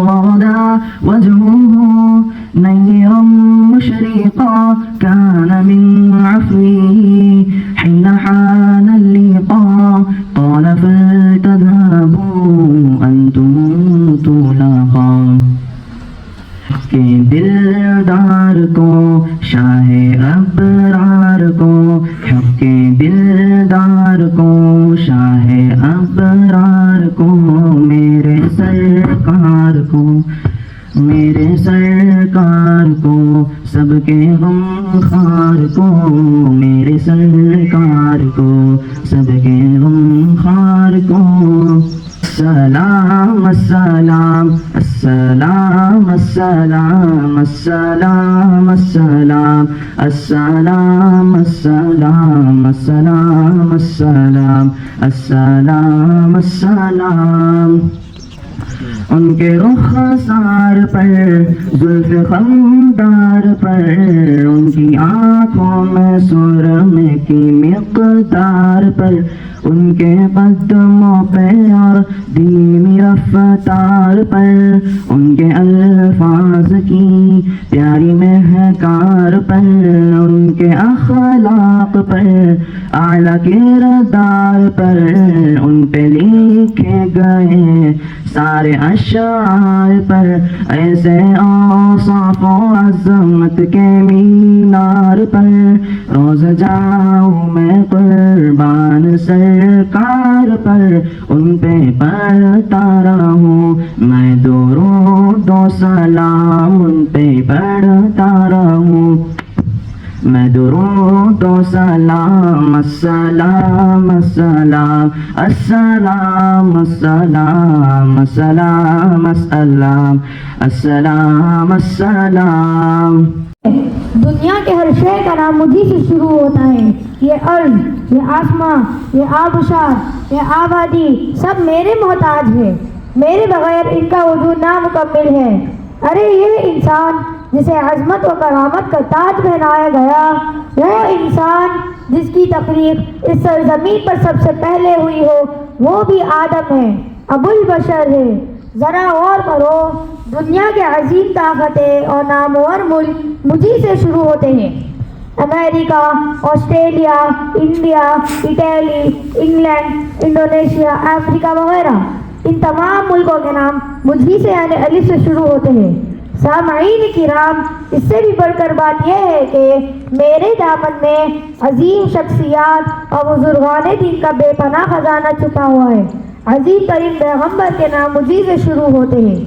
وغدا وجهه نيرا مشرقا كان من عفوه حين حان اللقاء قال فلتذهبوا أنتم طلقا کہ دلدار کو شاہ ابرار کو حق کے دلدار کو شاہ ابرار کو میرے سرکار کو میرے سرکار کو سب کے غم خار کو میرے سرکار کو سب کے غم خار کو السلام السلام السلام السلام السلام السلام السلام السلام السلام السلام السلام السلام ان کے رخسار پر زلف خمدار پر ان کی آنکھوں میں سرمے کی مقدار پر ان کے قدموں پہ اور دھیمی رفتار پر ان کے الفاظ کی پیاری مہکار پر ان کے اخلاق پر اعلیٰ کردار پر ان پہ لکھے گئے سارے اشعار پر ایسے اوصاف و عظمت کے مینار پر روز جاؤں میں قربان سرکار پر ان پہ پڑھتا رہوں میں درود و سلام ان پہ پڑھتا رہوں میں درود و سلام السلام السلام السلام السلام السلام السلام السلام السلام دنیا کے ہر شے کا نام مجھے سے شروع ہوتا ہے. یہ ارض، یہ آسمان، یہ آبشار، یہ آبادی سب میرے محتاج ہے. میرے بغیر ان کا وجود نامکمل ہے. ارے یہ انسان جسے عظمت و کرامت کا تاج پہنایا گیا، وہ انسان جس کی تخلیق اس سرزمین پر سب سے پہلے ہوئی ہو، وہ بھی آدم ہے، ابو البشر ہے. ذرا غور کرو، دنیا کے عظیم طاقتیں اور نامور ملک مجھے سے شروع ہوتے ہیں. امریکہ، Australia, India, Italy, England, Indonesia, افریقہ وغیرہ، ان تمام ملکوں کے نام مجھے سے یعنی الف سے شروع ہوتے ہیں. سامعین کرام، اس سے بھی بڑھ کر بات یہ ہے کہ میرے دامن میں عظیم شخصیات اور بزرگان دین کا بے پناہ خزانہ چھپا ہوا ہے. عظیم ترین پیغمبر کے نام مجھے سے شروع ہوتے ہیں.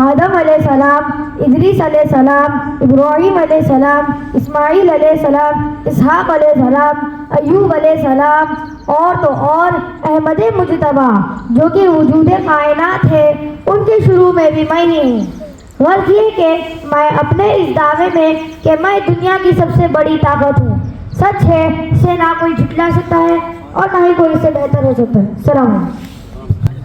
آدم علیہ السلام، ادریس علیہ السلام، ابراہیم علیہ السلام، اسماعیل علیہ السلام، اسحاق علیہ السلام، ایوب علیہ السلام اور تو اور احمد مجتبیٰ جو کہ وجود کائنات ہے، ان کے شروع میں بھی میں ہی ہوں. غرض یہ کہ میں اپنے اس دعوے میں کہ میں دنیا کی سب سے بڑی طاقت ہوں، سچ ہے، اسے نہ کوئی جھٹلا سکتا ہے اور نہ ہی کوئی اسے بہتر ہو سکتا ہے. السلام علیکم.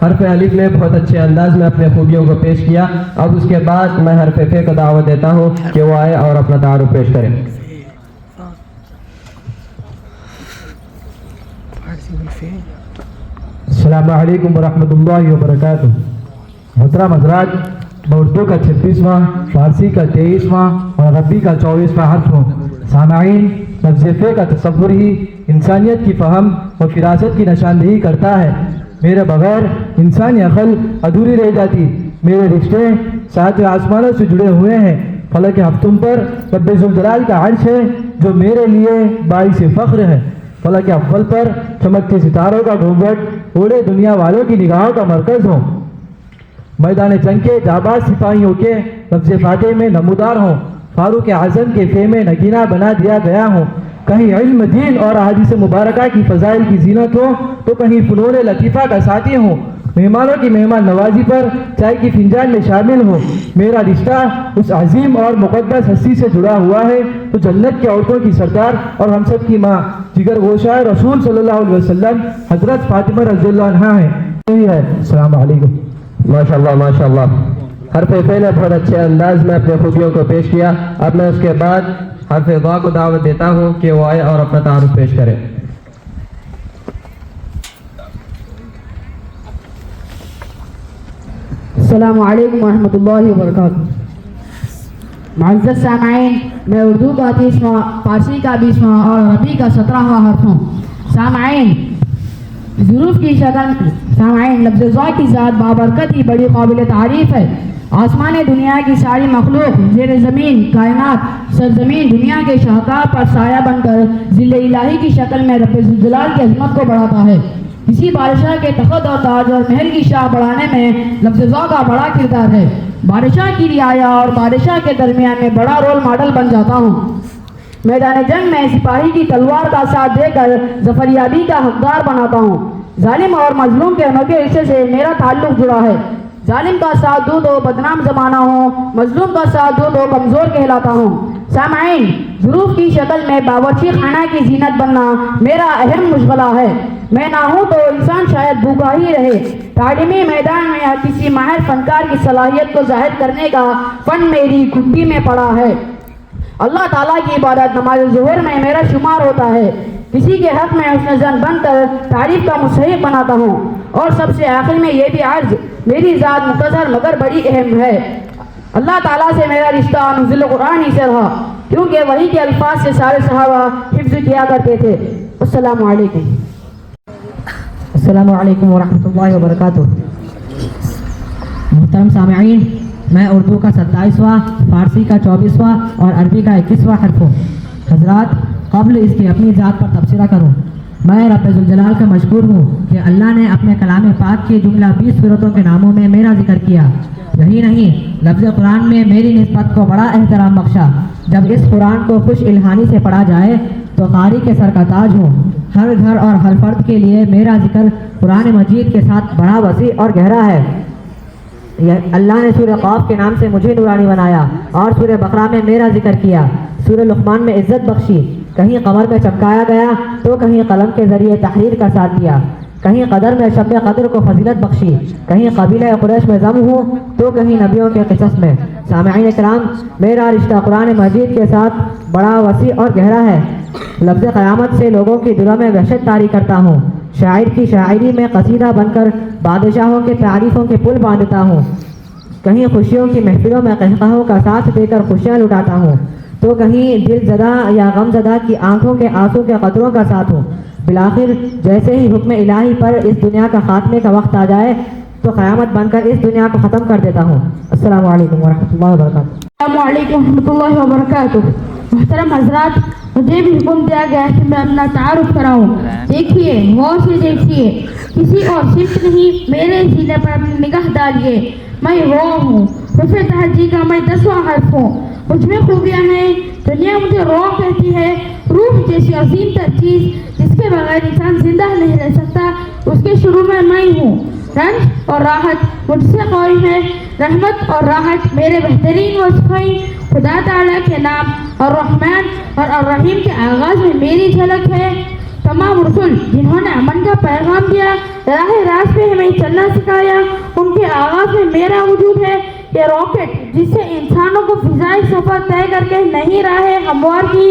حرف الف نے بہت اچھے انداز میں اپنے خوبیوں کو پیش کیا. اب اس کے بعد میں حرف ف کو دعوت دیتا ہوں کہ وہ آئے اور اپنا تعارف پیش کرے. السلام علیکم ورحمۃ اللہ وبرکاتہ. محترم حضرات، میں اردو کا 36واں، فارسی کا 23واں اور عربی کا 24واں حرف ہوں. سامعین، لفظ ف کا تصور ہی انسانیت کی فہم اور فراست کی نشاندہی کرتا ہے. میرے بغیر انسانی عقل ادھوری رہ جاتی. میرے رشتے سات آسمانوں سے جڑے ہوئے ہیں. فلک ہفتم پر رب ذوالجلال کا عرش ہے جو میرے لیے باعث فخر ہے. فلک اول پر چمکتے ستاروں کا گھونگھٹ پورے دنیا والوں کی نگاہوں کا مرکز ہوں. میدان جنگ کے جاباز سپاہیوں کے لفظ فاتح میں نمودار ہوں. فاروق اعظم کے خیمے نگینہ بنا دیا گیا ہوں. کہیں علم دین اور احادیث مبارکہ کی فضائل کی زینت ہو تو کہیں فنون لطیفہ کا ساتھی ہوں. مہمانوں کی مہمان نوازی پر چائے کی فنجان میں شامل ہوں. میرا رشتہ اس عظیم اور مقدس ہستی سے جڑا ہوا ہے تو جنت کی عورتوں کی سردار اور ہم سب کی ماں جگر گوشہ رسول صلی اللہ علیہ وسلم حضرت فاطمہ رضی اللہ عنہا ہے. السلام علیکم. ماشاءاللہ ماشاءاللہ. حرف ف نے بہت اچھے انداز میں اپنے خوبیوں کو پیش کیا. اب میں اس کے بعد حرف ضا کو دعوت دیتا ہوں کہ وہ آئے اور اپنا تعارف پیش کرے. السلام علیکم ورحمۃ اللہ وبرکاتہ. معزز سامعین، میں اردو کا 30واں، فارسی کا 20واں اور عربی کا 17واں حرف ہوں. سامعین، ظروف کی شکل سامعین لفظ ذا کی ذات بابرکت ہی بڑی قابل تعریف ہے. آسمان دنیا کی ساری مخلوق زیر زمین کائنات سرزمین دنیا کے شاہکار پر سایہ بن کر ذل الہی کی شکل میں رب ذوالجلال کی عظمت کو بڑھاتا ہے. کسی بادشاہ کے تخت اور تاج اور محل کی شاہ بڑھانے میں لفظ ذا کا بڑا کردار ہے. بادشاہ کی رعایا اور بادشاہ کے درمیان میں بڑا رول ماڈل بن جاتا ہوں. میدان جنگ میں سپاہی کی تلوار کا ساتھ دے کر ظفریابی کا حقدار بناتا ہوں. ظالم اور مظلوم کے انوکھے حصے سے میرا تعلق جڑا ہے. ظالم کا ساتھ دوں تو بدنام زمانہ ہوں، مظلوم کا ساتھ دوں تو کمزور کہلاتا ہوں. سامعین، ظروف کی شکل میں باورچی خانہ کی زینت بننا میرا اہم مشغلہ ہے. میں نہ ہوں تو انسان شاید بھوکا ہی رہے. تعلیمی میدان میں کسی ماہر فنکار کی صلاحیت کو ظاہر کرنے کا فن میری کھٹی میں پڑا ہے. اللہ تعالیٰ کی عبادت نماز ظہر میں میرا شمار ہوتا ہے. کسی کے حق میں حسن زن بن کر تعریف کا مستحق بناتا ہوں. اور سب سے آخر میں یہ بھی عرض، میری ذات مختصر مگر بڑی اہم ہے. اللہ تعالیٰ سے میرا رشتہ نزول قرآن ہی سے رہا، کیونکہ وہی کے الفاظ سے سارے صحابہ حفظ کیا کرتے تھے. السلام علیکم. السلام علیکم ورحمۃ اللہ وبرکاتہ. محترم سامعین، میں اردو کا 27واں، فارسی کا 24واں اور عربی کا 21واں حرف ہوں. حضرات، قبل اس کی اپنی ذات پر تبصرہ کروں، میں رب ذوالجلال کا مشکور ہوں کہ اللہ نے اپنے کلام پاک کے جملہ 20 سورتوں کے ناموں میں میرا ذکر کیا. یہی نہیں، لفظ قرآن میں میری نسبت کو بڑا احترام بخشا. جب اس قرآن کو خوش الہانی سے پڑھا جائے تو قاری کے سر کا تاج ہوں. ہر گھر اور ہر فرد کے لیے میرا ذکر قرآن مجید کے ساتھ بڑا وسیع اور گہرا ہے. اللہ نے سورہ قاف کے نام سے مجھے نورانی بنایا اور سورہ بقرہ میں میرا ذکر کیا. سورہ لقمان میں عزت بخشی. کہیں قمر میں چمکایا گیا تو کہیں قلم کے ذریعے تحریر کا ساتھ دیا. کہیں قدر میں شب قدر کو فضیلت بخشی. کہیں قبیلہ قریش میں ضم ہوں تو کہیں نبیوں کے قصص میں. سامعین کرام، میرا رشتہ قرآن مجید کے ساتھ بڑا وسیع اور گہرا ہے. لفظ قیامت سے لوگوں کی دلوں میں وحشت طاری کرتا ہوں. شاعر کی شاعری میں قصیدہ بن کر بادشاہوں کے تعریفوں کے پل باندھتا ہوں. کہیں خوشیوں کی محفلوں میں قہقہوں کا ساتھ دے کر خوشیاں لٹاتا ہوں تو کہیں دل زدہ یا غم زدہ کی آنکھوں کے آنسوں کے قطروں کا ساتھ ہوں. بالآخر جیسے ہی حکم الہی پر اس دنیا کا خاتمے کا وقت آ جائے تو قیامت بن کر اس دنیا کو ختم کر دیتا ہوں. السلام علیکم ورحمۃ اللہ وبرکاتہ. السلام علیکم ورحمۃ اللہ وبرکاتہ. محترم حضرات، مجھے بھی حکم دیا گیا ہے کہ میں اپنا تعارف کراؤں. دیکھیے، غور سے دیکھیے، کسی اور صفت نہیں، میرے سینے پر اپنی نگاہ ڈالیے. میں وہ ہوں، حرف تہجی کا میں 10واں حرف ہوں. مجھ میں خوبیاں ہیں. دنیا مجھے روح کہتی ہے. روح جیسی عظیم تر چیز جس کے بغیر انسان زندہ نہیں رہ سکتا، اس کے شروع میں ہوں. رنج اور راحت مجھ سے قائم ہے. رحمت اور راحت میرے بہترین وصفیں. خدا تعالیٰ کے نام الرحمن اور الرحیم کے آغاز میں میری جھلک ہے. تمام رسول جنہوں نے امن کا پیغام دیا، راہ راست پہ ہمیں چلنا سکھایا، ان کے آغاز میں میرا وجود ہے. یہ راکٹ جس سے انسانوں کو فضائی سفر طے کر کے نہیں راہیں ہموار کی،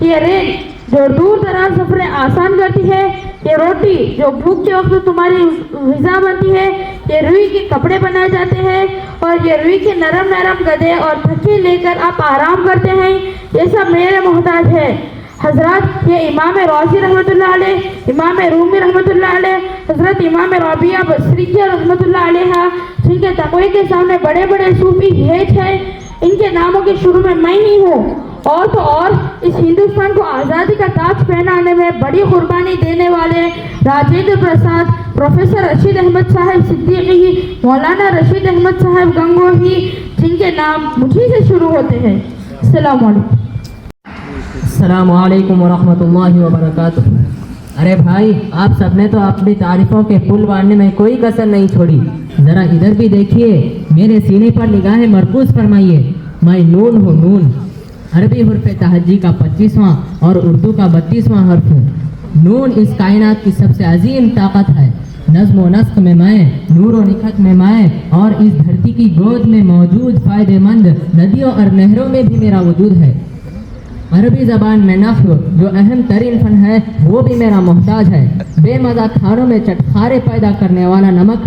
یہ ریل جو دور دراز سفریں آسان کرتی ہے، یہ روٹی جو بھوک کے وقت تمہاری غذا بنتی ہے، یہ روئی کے کپڑے بنائے جاتے ہیں، اور یہ روئی کے نرم نرم گدے اور تھکے لے کر آپ آرام کرتے ہیں، یہ سب میرے محتاج ہے. حضرات، یہ امام رازی رحمۃ اللہ علیہ، امام رومی رحمۃ اللہ علیہ، حضرت امام رابعہ بصریہ رحمۃ اللہ علیہ، جن کے تقوی کے سامنے بڑے بڑے صوفی ہیچ ہیں، ان کے ناموں کے شروع میں ہی ہوں. اور تو اور اس ہندوستان کو آزادی کا تاج پہنانے میں بڑی قربانی دینے والے راجندر پرساد، پروفیسر رشید احمد صاحب صدیقی، مولانا رشید احمد صاحب گنگوہی، جن کے نام مجھے سے شروع ہوتے ہیں. السلام علیکم. السلام علیکم ورحمۃ اللہ وبرکاتہ. ارے بھائی، آپ سب نے تو اپنی تعریفوں کے پل باندھنے میں کوئی کسر نہیں چھوڑی. ذرا ادھر بھی دیکھیے، میرے سینے پر نگاہیں مرکوز فرمائیے. میں نون ہوں، نون. عربی حرف تہجی کا 25واں اور اردو کا 32واں حرف ہوں. نون اس کائنات کی سب سے عظیم طاقت ہے. نظم و نسق میں میں، نور و نکھت میں میں، اور اس دھرتی کی گود میں موجود فائدہ مند ندیوں اور نہروں میں بھی میرا وجود ہے. عربی زبان میں نحو جو اہم ترین فن ہے وہ بھی میرا محتاج ہے. بے مزہ کھانوں میں چٹخارے پیدا کرنے والا نمک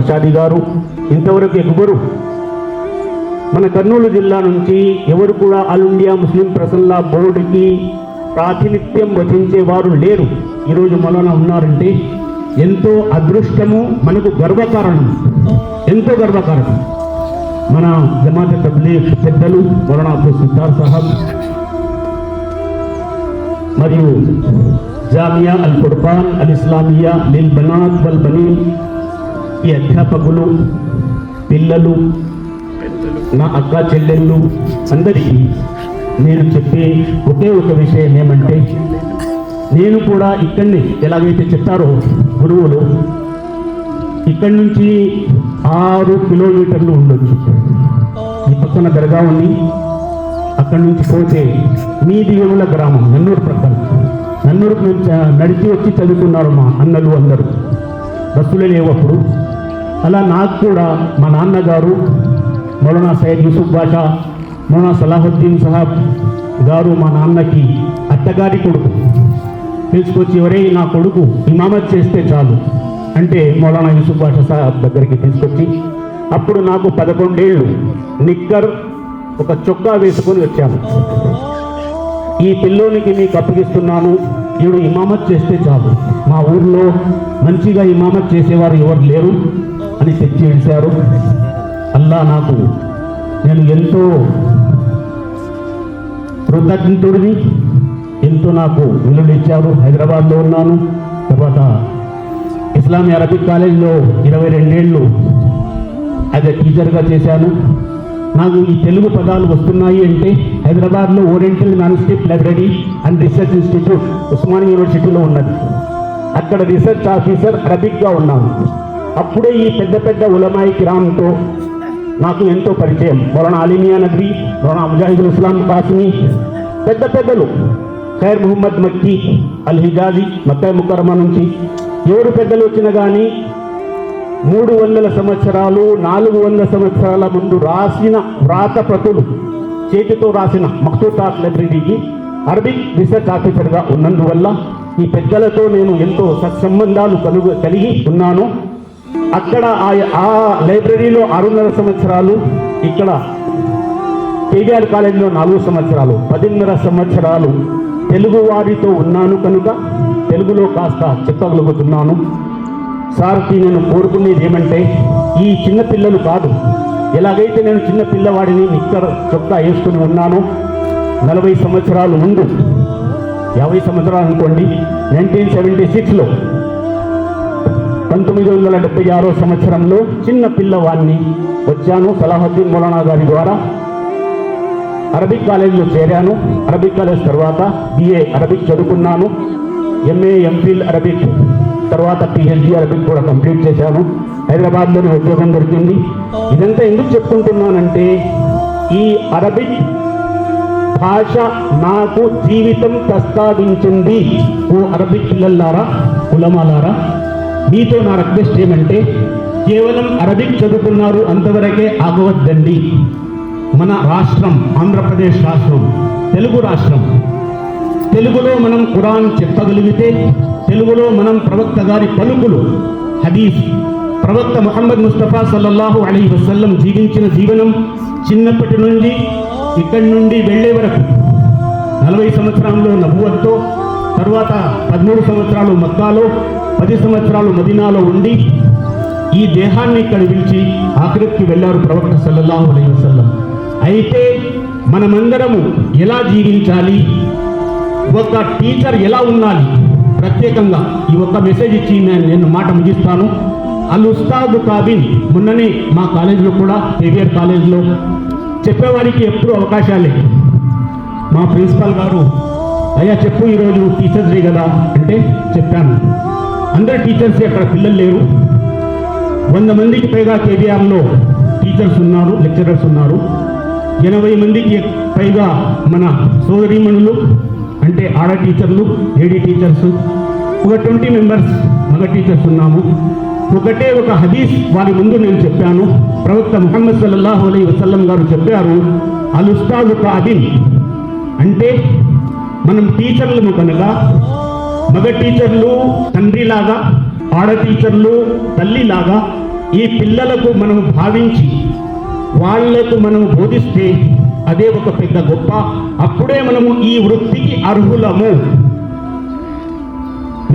ఆషాది గారు ఇంతవరకు ఎవ్వరు మన కర్నూలు జిల్లా నుంచి ఎవరు కూడా ఆల్ ఇండియా ముస్లిం ప్రసల్లా బోర్డుకి ప్రాతినిధ్యం వహించేవారు లేరు. ఈరోజు మౌలానా ఉన్నారంటే ఎంతో అదృష్టము, మనకు గర్వకారణం, ఎంతో గర్వకారణం. మన జమాత్ తబ్లీగ్ పెద్దలు మౌలానా అబ్దుల్ సిద్దార్ సాహబ్ మరియు జామియా అల్ ఫుర్ఖాన్ అల్ ఇస్లామియా లిల్ బనాత్ వల్ బనీన్ ఈ అధ్యాపకులు, పిల్లలు, నా అక్క చెల్లెళ్ళు అందరికీ నేను చెప్పే ఒకే ఒక విషయం ఏమంటే, నేను కూడా ఇక్కడిని ఎలాగైతే చెప్పారో గురువులు, ఇక్కడి నుంచి 6 కిలోమీటర్లు ఉండొచ్చు. ఈ పక్కన దర్గా ఉంది, అక్కడి నుంచి పోతే మీది ఏముల గ్రామం నన్నూరు ప్రక్కన, నన్నూరుకు నుంచి నడిచి వచ్చి చదువుకున్నారు మా అన్నలు అందరూ. బస్సులు లేవప్పుడు. అలా నాకు కూడా మా నాన్నగారు మౌలానా సయ్యద్ యూసుఫ్ బాషా, మౌలానా సలాహుద్దీన్ సాహబ్ గారు మా నాన్నకి అత్తగారి కొడుకు తీసుకొచ్చి, ఎవరే నా కొడుకు ఇమామత్ చేస్తే చాలు అంటే మౌలానా యూసుఫ్ బాషా సాహబ్ దగ్గరికి తీసుకొచ్చి, అప్పుడు నాకు 11 ఏళ్ళు, నిక్కర్ ఒక చొక్కా వేసుకొని వచ్చాను. ఈ పిల్లోనికి మీకు అప్పగిస్తున్నాను, ఈడు ఇమామత్ చేస్తే చాలు, మా ఊర్లో మంచిగా ఇమామత్ చేసేవారు ఎవరు లేరు అని తెచ్చి వేశారు. అల్లా నాకు, నేను ఎంతో కృతజ్ఞతుడిని, ఎంతో నాకు విలువలు ఇచ్చారు. హైదరాబాద్లో ఉన్నాను, తర్వాత ఇస్లామీ అరబిక్ కాలేజ్లో 22 ఏళ్ళు యాజ్ ఎ టీచర్గా చేశాను. నాకు ఈ తెలుగు పదాలు వస్తున్నాయి అంటే హైదరాబాద్లో oriental manuscript library and research institute Osmania యూనివర్సిటీలో ఉన్నది. అక్కడ రీసెర్చ్ ఆఫీసర్ అరబిక్గా ఉన్నాను. అప్పుడే ఈ పెద్ద పెద్ద ఉలమాయి కిరామ్తో నాకు ఎంతో పరిచయం. మౌలానా అలీమియా నద్వీ, మౌలానా ముజాహిదుల్ ఇస్లాం కాసిమి, పెద్ద పెద్దలు, ఖైర్ ముహమ్మద్ మక్కీ, అల్ హిజాజీ, మక్కా ముకర్రమా నుంచి ఎవరు పెద్దలు వచ్చినా కానీ 300 సంవత్సరాలు 400 సంవత్సరాల ముందు రాసిన వ్రాతప్రతులు, చేతితో రాసిన మక్తూతాత్ లైబ్రరీకి అరబిక్ రీసెర్చ్ ఆఫీసర్గా ఉన్నందువల్ల ఈ పెద్దలతో నేను ఎంతో సత్సంబంధాలు కలిగి ఉన్నాను. అక్కడ ఆ లైబ్రరీలో 6.5 సంవత్సరాలు, ఇక్కడ కేవీఆర్ కాలేజీలో 4 సంవత్సరాలు, 10.5 సంవత్సరాలు తెలుగు వారితో ఉన్నాను కనుక తెలుగులో కాస్త చెప్పగలుగుతున్నాను. సార్కి నేను కోరుకునేది ఏమంటే, ఈ చిన్న పిల్లలు కాదు, ఎలాగైతే నేను చిన్న పిల్లవాడిని నిక్కర్ చొక్కా వేసుకుని ఉన్నానో 40 సంవత్సరాలు ముందు, 50 సంవత్సరాలు అనుకోండి, 1976లో 1976 సంవత్సరంలో చిన్న పిల్లవాడిని వచ్చాను. సలాహుద్దీన్ మౌలానా గారి ద్వారా అరబిక్ కాలేజీలో చేరాను. అరబిక్ కాలేజ్ తర్వాత BA అరబిక్ చదువుకున్నాను. MA MPhil అరబిక్, తర్వాత PhD అరబిక్ కూడా కంప్లీట్ చేశాను. హైదరాబాద్లోనే ఉద్యోగం దొరికింది. ఇదంతా ఎందుకు చెప్పుకుంటున్నానంటే, ఈ అరబిక్ భాష నాకు జీవితం ప్రస్తావించింది. ఓ అరబిక్ పిల్లలారా, ఉలమాలారా, మీతో నా రిక్వెస్ట్ ఏమంటే, కేవలం అరబిక్ చదువుకున్నారు అంతవరకే ఆగవద్దండి. మన రాష్ట్రం ఆంధ్రప్రదేశ్ రాష్ట్రం, తెలుగు రాష్ట్రం, తెలుగులో మనం ఖురాన్ చెప్పగలిగితే, తెలుగులో మనం ప్రవక్త గారి పలుకులు, హదీస్, ప్రవక్త ముహమ్మద్ ముస్తఫా సల్లల్లాహు అలైహి వసల్లం జీవించిన జీవనం చిన్నప్పటి నుండి ఇక్కడి నుండి వెళ్ళే వరకు 40 సంవత్సరాల్లో నబువత్తో, తర్వాత 13 సంవత్సరాలు మక్కాలో, 10 సంవత్సరాలు మదీనాలో ఉండి ఈ దేహాన్ని ఇక్కడ విడిచి ఆఖిరత్కి వెళ్ళారు ప్రవక్త సల్లల్లాహు అలైహి వసల్లం. అయితే మనమందరము ఎలా జీవించాలి, ఒక టీచర్ ఎలా ఉండాలి, ప్రత్యేకంగా ఈ ఒక్క మెసేజ్ ఇచ్చి నేను మాట ముగిస్తాను. అల్ ఉస్తాద్ కాబిన్, మొన్ననే మా కాలేజీలో కూడా కేవీఆర్ కాలేజీలో చెప్పేవారికి ఎప్పుడు అవకాశాలే. మా ప్రిన్సిపాల్ గారు, అయ్యా చెప్పు, ఈరోజు టీచర్స్ డే కదా అంటే చెప్పాను. అందరు టీచర్స్, అక్కడ పిల్లలు లేరు. 100 మందికి పైగా కేవీఆర్లో టీచర్స్ ఉన్నారు, లెక్చరర్స్ ఉన్నారు. 80 మందికి పైగా మన సోదరీమణులు అంటే ఆడ టీచర్లు, లేడీ టీచర్స్, ఒక 20 మెంబర్స్ మగ టీచర్స్ ఉన్నాము. ఒకటే ఒక హదీస్ వారి ముందు నేను చెప్పాను. ప్రవక్త ముహమ్మద్ సల్లల్లాహు అలైహి వసల్లం గారు చెప్పారు, అల్ ఉస్తాదు కాబిన్ అంటే మనం టీచర్లను కనుక, మగ టీచర్లు తండ్రిలాగా, ఆడ టీచర్లు తల్లిలాగా ఈ పిల్లలకు మనం భావించి వాళ్లకు మనం బోధిస్తే అదే ఒక పెద్ద గొప్ప. అప్పుడే మనము ఈ వృత్తికి అర్హులము.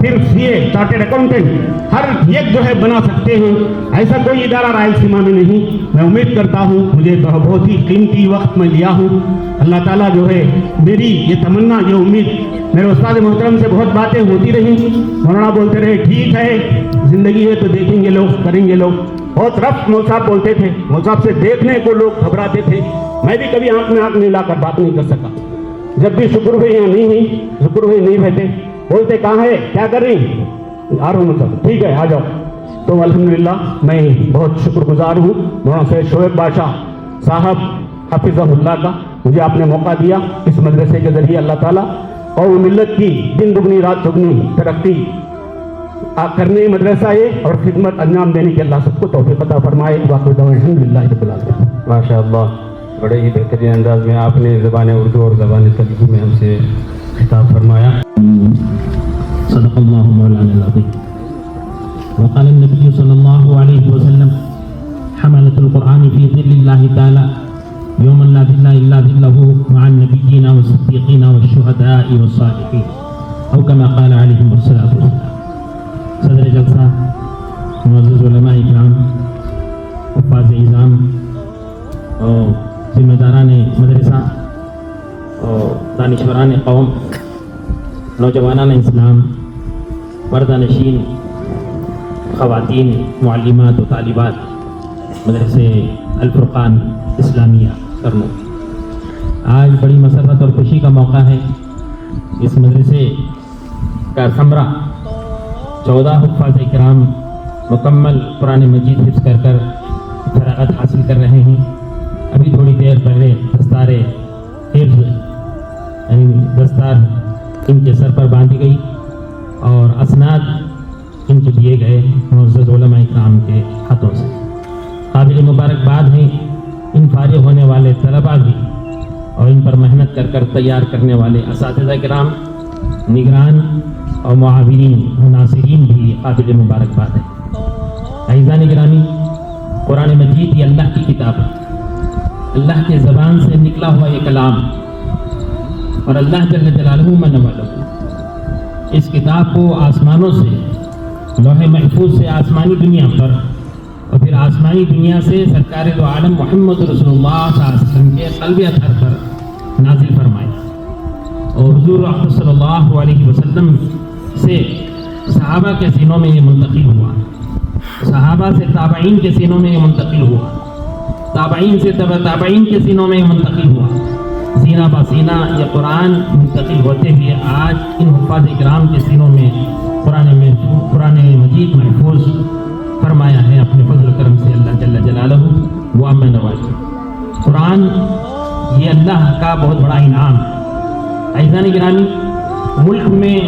پھر CA چارٹرڈ اکاؤنٹنٹ ہر ایک جو ہے بنا سکتے ہیں. ایسا کوئی ادارہ رائلسیما میں نہیں. میں امید کرتا ہوں مجھے بہت ہی قیمتی وقت میں لیا ہوں. اللہ تعالیٰ جو ہے میری یہ تمنا یہ امید, میرے استاد محترم سے بہت باتیں ہوتی رہی, مولانا بولتے رہے ٹھیک ہے زندگی ہے تو دیکھیں گے لوگ کریں گے لوگ. بہت رف مول صاحب بولتے تھے, مول صاحب سے دیکھنے کو لوگ گھبراتے تھے. میں بھی کبھی آنکھ میں آنکھ نہیں لا کر بات نہیں کر سکا. جب بھی شکر ہوئے یا نہیں ہوئی, شکر ہوئے نہیں رہتے, بولتے کہاں ہے کیا کر رہی, آ رہا ہوں صاحب ٹھیک ہے آ جاؤ. تو الحمدللہ میں بہت شکر گزار ہوں مولانا سید شعیب بادشاہ صاحب حفظہ اللہ کا. مجھے آپ نے موقع دیا اس مدرسے کے ذریعے اللہ تعالیٰ اور ملت کی دن دگنی رات چگنی ترقی کرنے مدرسہ یہ اور خدمت انجام دینے کے اللہ سب کو توفیق عطا فرمائے. الحمدللہ رب العالمین. ماشاء اللہ, بڑے ہی بہترین انداز میں آپ نے زبان اردو اور زبان تلگو میں ہم سے خطاب فرمایا. صدق اللہ مولانا العظیم. وقال النبی صلی اللہ علیہ وسلم حملة القرآن في ظل الله تعالى يوم لا ظل إلا ظله مع النبيين والصديقين والشهداء والصالحين أو كما قال عليهم الصلاة والسلام. صدر جلسہ, معزز علماء اکرام, حفاظ اعظام اور ذمہ داران مدرسہ اور دانشوران قوم, نوجوانان اسلام, پردہ نشین خواتین, معلمات و طالبات مدرسے الفرقان اسلامیہ کرنو, آج بڑی مسرت اور خوشی کا موقع ہے. اس مدرسے کا ثمرہ 14 حفاظ کرام مکمل قرآن مجید حفظ کر کر فراغت حاصل کر رہے ہیں. ابھی تھوڑی دیر پہلے دستار حفظ یعنی دستار ان کے سر پر باندھی گئی اور اسناد ان کو دیے گئے معزز علماء کرام کے ہاتھوں سے. قابل مبارکباد ہیں ان فارغ ہونے والے طلباء بھی اور ان پر محنت کر کر تیار کرنے والے اساتذہ کرام, نگران اور معاونین و ناصرین بھی قابل مبارکباد ہیں. اعزان گرامی, قرآن مجید یہ اللہ کی کتاب ہے, اللہ کے زبان سے نکلا ہوا یہ کلام, اور اللہ جل جلالہ من والہ اس کتاب کو آسمانوں سے لوح محفوظ سے آسمانی دنیا پر اور پھر آسمانی دنیا سے سرکار دو عالم محمد رسول اللہ صلی اللہ علیہ وسلم کے قلب اطہر پر نازل فرمایا. اور حضور اقدس صلی اللہ علیہ وسلم سے صحابہ کے سینوں میں یہ منتقل ہوا, صحابہ سے تابعین کے سینوں میں یہ منتقل ہوا, تابعین سے تابعین کے سینوں میں یہ منتقل ہوا. سینہ با سینہ یہ قرآن منتقل ہوتے ہوئے آج ان حفاظ کرام کے سینوں میں قرآن مجید محفوظ فرمایا ہے اپنے فضل کرم سے اللہ جل جلالہ و عم نوازہ. قرآن یہ اللہ کا بہت بڑا انعام ہے. اعزان گرامی, ملک میں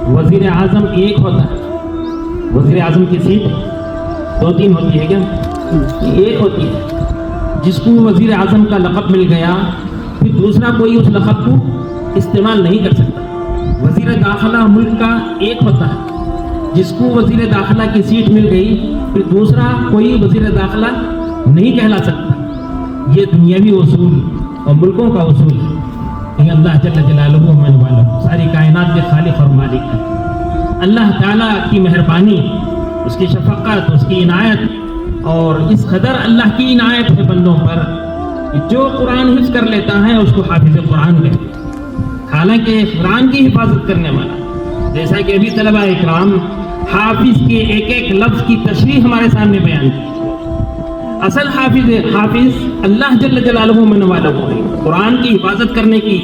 وزیر اعظم ایک ہوتا ہے, وزیر اعظم کی سیٹ 2-3 ہوتی ہے کیا, ایک ہوتی ہے. جس کو وزیر اعظم کا لقب مل گیا پھر دوسرا کوئی اس لقب کو استعمال نہیں کر سکتا. وزیر داخلہ ملک کا ایک ہوتا ہے, جس کو وزیر داخلہ کی سیٹ مل گئی پھر دوسرا کوئی وزیر داخلہ نہیں کہلا سکتا. یہ دنیاوی اصول اور ملکوں کا اصول ہے. یہ اللہ جل جلالہ من والہ ساری کائنات کے خالق اور مالک ہے. اللہ تعالیٰ کی مہربانی, اس کی شفقت, اس کی عنایت اور اس قدر اللہ کی عنایت ہے بندوں پر کہ جو قرآن حفظ کر لیتا ہے اس کو حافظ قرآن کہتے ہیں. حالانکہ قرآن کی حفاظت کرنے والا, جیسا کہ ابھی طلباء اکرام حافظ کے ایک ایک لفظ کی تشریح ہمارے سامنے بیان کی. اصل حافظ اللہ جل جلالہ من والہ ہے. قرآن کی حفاظت کرنے کی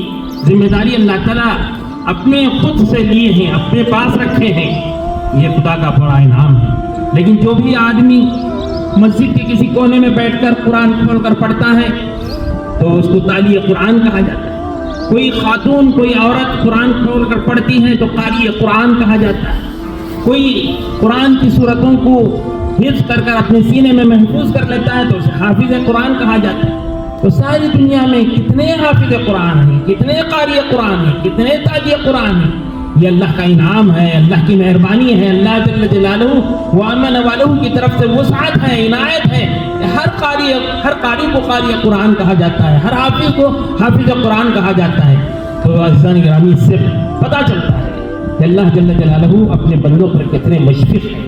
ذمہ داری اللہ تعالیٰ اپنے خود سے لیے ہیں, اپنے پاس رکھے ہیں. یہ خدا کا بڑا انعام ہے. لیکن جو بھی آدمی مسجد کے کسی کونے میں بیٹھ کر قرآن کھول کر پڑھتا ہے تو اس کو تالی قرآن کہا جاتا ہے. کوئی خاتون, کوئی عورت قرآن کھول کر پڑھتی ہے تو قاری قرآن کہا جاتا ہے. کوئی قرآن کی صورتوں کو حفظ کر کر اپنے سینے میں محفوظ کر لیتا ہے تو اسے حافظ قرآن کہا جاتا ہے. تو ساری دنیا میں کتنے حافظ قرآن ہیں, کتنے قاری قرآن ہیں, کتنے تاجی قرآن ہیں. یہ اللہ کا انعام ہے, اللہ کی مہربانی ہے. اللہ جل جلالہ و عم نوالہ کی طرف سے وسعت ہے, عنایت ہے. ہر قاری کو قاری قرآن کہا جاتا ہے, ہر حافظ کو حافظ قرآن کہا جاتا ہے. تو عزیزان گرامی اس سے پتہ چلتا ہے کہ اللہ جل جلالہ اپنے بندوں پر کتنے مشفق ہیں،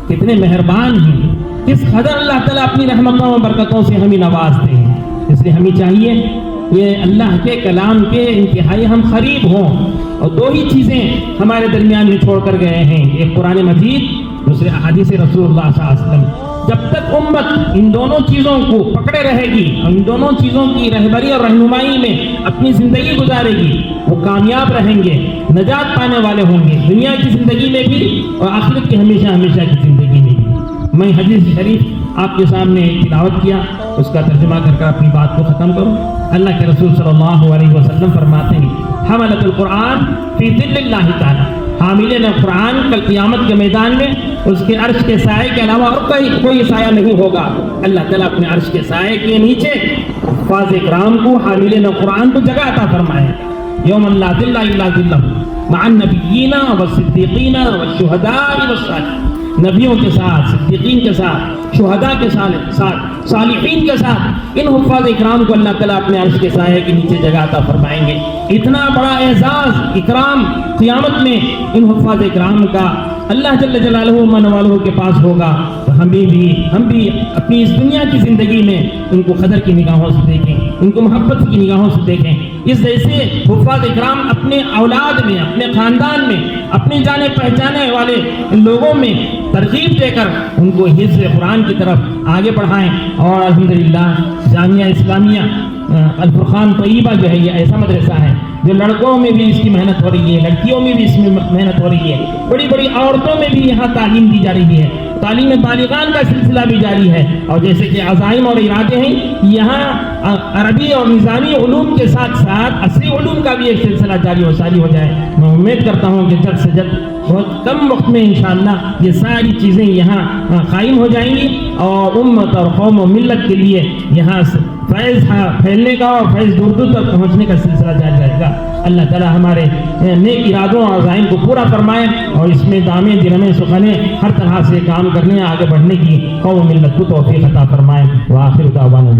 کتنے مہربان ہیں، کس قدر اللہ تعالیٰ اپنی رحمتوں و برکتوں سے ہمیں نوازتے ہیں۔ اس لیے ہمیں چاہیے کہ اللہ کے کلام کے انتہائی ہم قریب ہوں، اور دو ہی چیزیں ہمارے درمیان میں چھوڑ کر گئے ہیں، ایک قرآن مجید، دوسرے احادیث رسول اللہ صلی اللہ علیہ وسلم۔ جب تک امت ان دونوں چیزوں کو پکڑے رہے گی اور ان دونوں چیزوں کی رہبری اور رہنمائی میں اپنی زندگی گزارے گی، وہ کامیاب رہیں گے، نجات پانے والے ہوں گے، دنیا کی زندگی میں بھی اور آخرت کی ہمیشہ ہمیشہ کی زندگی میں بھی۔ میں حدیث شریف آپ کے سامنے تلاوت کیا، اس کا ترجمہ کر کر اپنی بات کو ختم کروں۔ اللہ کے رسول صلی اللہ علیہ وسلم فرماتے ہیں، حملۃ القرآن فی ظل اللہ تعالی، حاملین قرآن کل قیامت کے میدان میں اس کے عرش کے سائے کے علاوہ اور کوئی سایہ نہیں ہوگا۔ اللہ تعالیٰ اپنے عرش کے سائے کے نیچے حفاظ کرام کو، حاملین قرآن کو جگہ عطا فرمائے۔ یوم لا ظل الا ظلہ مع النبیین والصدیقین والشہداء والصالحین، نبیوں کے ساتھ، صدیقین کے ساتھ، شہداء کے ساتھ، صالحین کے ساتھ، ان حفاظ اکرام کو اللہ تعالیٰ اپنے عرش کے سائے کے نیچے جگہ عطا فرمائیں گے۔ اتنا بڑا اعزاز، اکرام قیامت میں ان حفاظ اکرام کا اللہ جل جلالہ من والہ کے پاس ہوگا، تو ہم بھی اپنی اس دنیا کی زندگی میں ان کو قدر کی نگاہوں سے دیکھیں، ان کو محبت کی نگاہوں سے دیکھیں۔ اس جیسے حفاظ اکرام اپنے اولاد میں، اپنے خاندان میں، اپنی جانے پہچانے والے لوگوں میں ترغیب دے کر ان کو حفظ قرآن کی طرف آگے بڑھائیں۔ اور الحمدللہ جامعہ اسلامیہ الفرقان طیبہ جو ہے یہ ایسا مدرسہ ہے جو لڑکوں میں بھی اس کی محنت ہو رہی ہے، لڑکیوں میں بھی اس میں محنت ہو رہی ہے، بڑی بڑی عورتوں میں بھی یہاں تعلیم دی جا رہی ہے، تعلیم بالغان کا سلسلہ بھی جاری ہے۔ اور جیسے کہ عزائم اور ارادے ہیں، یہاں عربی اور نظامی علوم کے ساتھ ساتھ عصری علوم کا بھی ایک سلسلہ جاری و ساری ہو جائے۔ میں امید کرتا ہوں کہ جلد سے جلد بہت کم وقت میں انشاءاللہ یہ ساری چیزیں یہاں قائم ہو جائیں گی، اور امت اور قوم و ملت کے لیے یہاں فیض پھیلنے کا اور فیض دور دور تک پہنچنے کا سلسلہ جاری رہے گا۔ اللہ تعالیٰ ہمارے نیک ارادوں اور عزائم کو پورا فرمائے، اور اس میں دامیں درمیں سخنیں ہر طرح سے کام کرنے، آگے بڑھنے کی قوم و ملت کو توفیق عطا فرمائے۔ وآخر دعوانا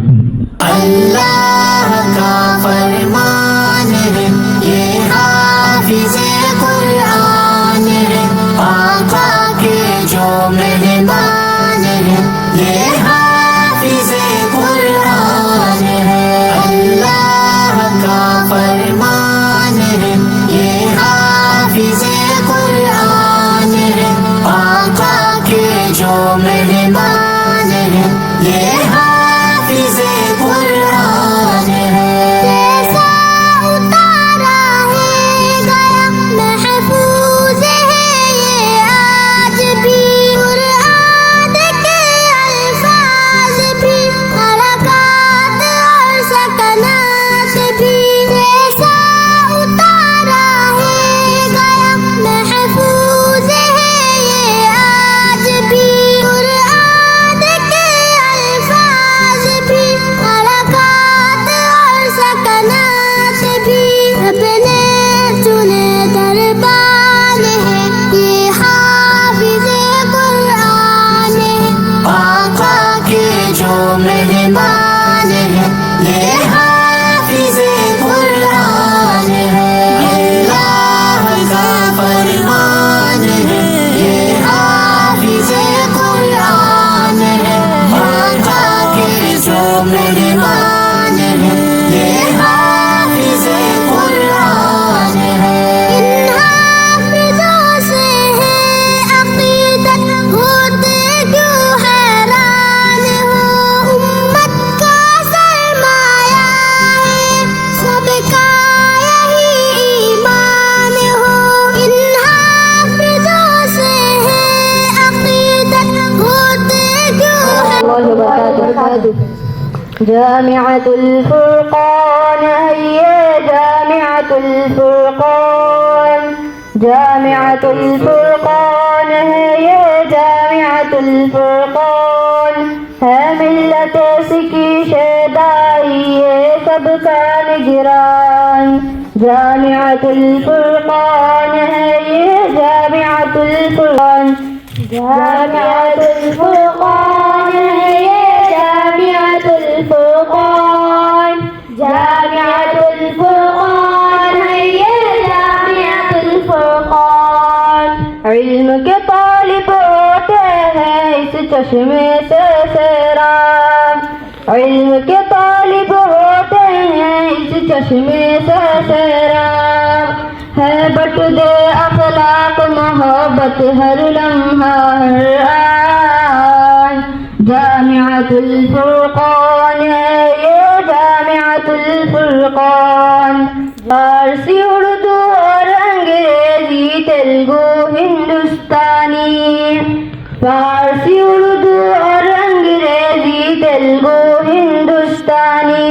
اللہ کا فرمان ہے، یہ حافظ قرآن ہے، آقا کے جو مہمان ہے، یہ حافظ قرآن ہے۔ اللہ کا فرمان ہے، یہ حافظ قرآن ہے، آقا کے جو مہمان ہے، یہ حافظ قرآن ہے۔ جیسا اتارا ہے گیا محفوظ ہے یہ آج بھی، قرآن کے الفاظ بھی، حرکات اور سکنات بھی۔ جیسا اتارا ہے گیا محفوظ ہے یہ آج بھی، قرآن کے الفاظ بھی، حرکات اور سکنات بھی۔ اپنے چنے دربان ہے، یہ حافظ قرآن ہے، آقا کے جو مہمان ہے، یہ حافظ قرآن ہے۔ اللہ کا فرمان ہے، یہ حافظ قرآن ہے، آقا کے جو مہمان ہے، یہ حافظ قرآن ہے۔ ان حافظوں سے ہے عقیدت، ہوتے کیوں حیران ہو، امت کا سرمایہ ہے، سب کا یہی ایمان ہو۔ ان حافظوں سے ہے عقیدت، ہوتے کیوں جامعة الفرقان، هيا جامعة الفرقان، جامعة الفرقان، هيا جامعة الفرقان، ہے ملت سکی شیدائی ہے سب کا نگران۔ جامعة الفرقان ہے یہ جامعة الفرقان، جامعة الفرقان ہے یہ جامعة الفرقان، جامعة الفرقان ہے یہ جامعة الفرقان۔ چشمے سے سیراب، علم کے طالب ہوتے ہیں اس چشمے سے سیراب، ہے بٹ دے اخلاق محبت ہر لمحہ ہر آن، جامعۃ الفرقان ہے یہ جامعۃ الفرقان، فارسی اردو اور انگریزی تیلگو ہندوستانی، فارسی اردو اور انگریزی تیلگو ہندوستانی،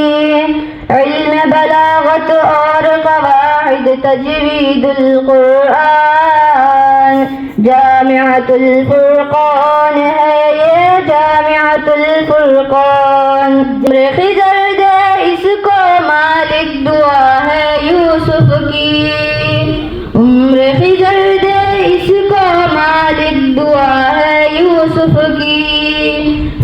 علم بلاغت اور قواعد تجوید القرآن، جامعۃ الفرقان ہے یہ جامعۃ الفرقان، خضر دے اس کو مالک دعا ہے یوسف کی، عمر خضر دے اس کو مالک دعا ہے یوسف کی،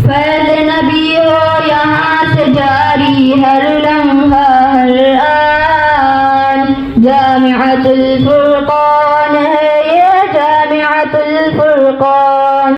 فیض نبی ہو یہاں سے جاری ہر لمحہ ہر آن، جامعۃ الفرقان ہے یہ جامعۃ الفرقان۔